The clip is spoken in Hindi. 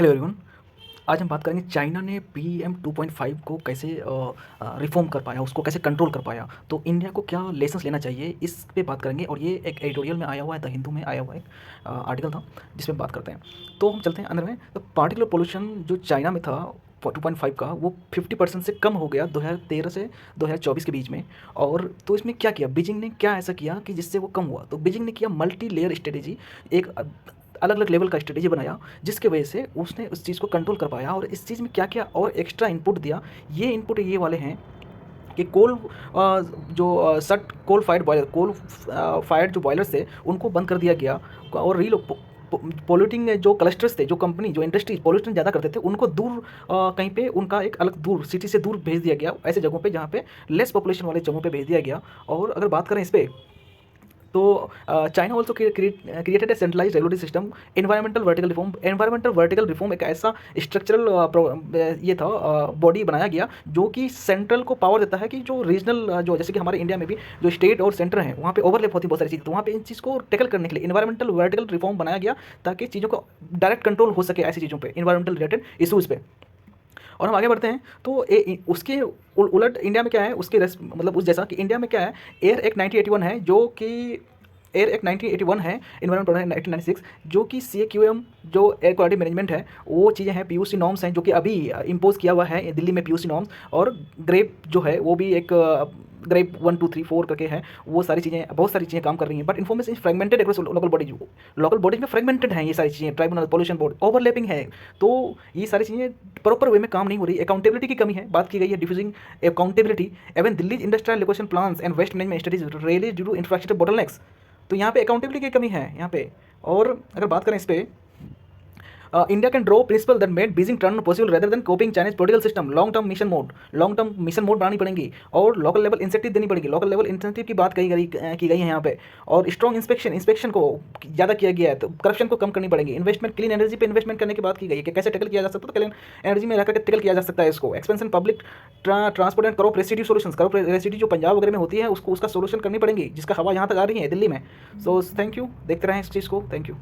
Hello everyone. आज हम बात करेंगे चाइना ने पीएम 2.5 को कैसे रिफॉर्म कर पाया, उसको कैसे कंट्रोल कर पाया। तो इंडिया को क्या लेसन्स लेना चाहिए, इस पे बात करेंगे। और ये एक एडिटोरियल में आया हुआ है, द हिंदू में आया हुआ एक आर्टिकल था जिसमें बात करते हैं। तो हम चलते हैं अंदर में। तो पार्टिकुलर पोल्यूशन जो चाइना में था 2.5 का, वो 50% से कम हो गया 2013 से 2024 के बीच में। और तो इसमें क्या किया बीजिंग ने, क्या ऐसा किया कि जिससे वो कम हुआ। तो बीजिंग ने किया मल्टी लेयर स्ट्रेटेजी, एक अलग अलग लेवल का स्ट्रेटेजी बनाया, जिसके वजह से उसने उस चीज़ को कंट्रोल कर पाया। और इस चीज़ में क्या क्या और एक्स्ट्रा इनपुट दिया, ये इनपुट ये वाले हैं कि जो सट coal fired boiler, coal fired जो बॉयलर्स थे उनको बंद कर दिया गया। और पोल्यूटिंग जो क्लस्टर्स थे, जो कंपनी जो इंडस्ट्रीज पोल्यूशन ज़्यादा करते थे, उनको दूर कहीं पे उनका एक अलग दूर सिटी से दूर भेज दिया गया, ऐसे जगहों पे जहाँ पे लेस पॉपुलेशन वाले जगहों पे भेज दिया गया। और अगर बात करें इस पर, तो China also created a centralised regulatory system. Environmental vertical reform एक ऐसा स्ट्रक्चरल ये था, बॉडी बनाया गया जो कि सेंट्रल को पावर देता है कि जो रीजनल जो जैसे कि हमारे इंडिया में भी जो स्टेट और सेंटर हैं वहाँ पे ओवरलैप होती है बहुत सारी चीज़। तो वहाँ पे इन चीज़ को टैकल करने के लिए इन्वायरमेंटल वर्टिकल रिफॉर्म बनाया गया, ताकि चीज़ों को डायरेक्ट कंट्रोल हो सके ऐसी चीज़ों पर, इन्वायरमेंटल रिलेटेड इशूज़ पे। और हम आगे बढ़ते हैं। तो उसके उलट इंडिया में क्या है, उसके मतलब उस जैसा कि इंडिया में क्या है, एयर एक्ट 1981 है, जो कि एयर एक्ट 1981 है, इन्वायरमेंट है 1996, जो कि CAQM जो एयर क्वालिटी मैनेजमेंट है, वो चीज़ें हैं, PUC नॉर्म्स हैं जो कि अभी इम्पोज किया हुआ है दिल्ली में, PUC नॉर्म्स। और ग्रेप जो है वो भी एक ग्रेप 1 2 3 4 करके है। वो सारी चीज़ें, बहुत सारी चीज़ें काम कर रही हैं, but information fragmented across local bodies में फ्रेगमेंटेड हैं ये सारी चीज़ें। ट्राइब्यूनल, पॉल्यूशन बोर्ड, ओवरलैपिंग है। तो ये सारी चीज़ें प्रॉपर वे में काम नहीं हो रही। अकाउंटेबिलिटी की कमी है, बात की गई है diffusing accountability. Even Delhi industrial location plans and waste management studies really due to infrastructure bottlenecks. तो यहाँ पे अकाउंटेबिलिटी की कमी है यहाँ पे। और अगर बात करें इस पर, India can draw principal that made Beijing turn possible rather than कॉपिंग Chinese political system. Long term mission mode बनानी पड़ेंगी, और लोकल लेवल इंसेंटिव देनी पड़ेगी। लोकल लेवल इंसेंटिव की बात की गई है यहाँ पे। और स्ट्रॉन्ग इंस्पेक्शन को ज़्यादा किया गया है, तो करप्शन को कम करनी पड़ेगी। इन्वेस्टमेंट, क्लीन एनर्जी पे इन्वेस्टमेंट करने की बात की गई है कि कैसे टैकल किया जा सकता है। तो क्लीन एनर्जी में रहकर टैकल किया जा सकता है इसको। Expansion public transport and crop residue solution, crop residue जो पंजाब वगैरह में होती है उसका सोल्यूशन करनी पड़ेगी, जिसका हवा यहाँ तक आ रही है दिल्ली में। सो थैंक यू, देखते रहें इस चीज़ को। Thank you.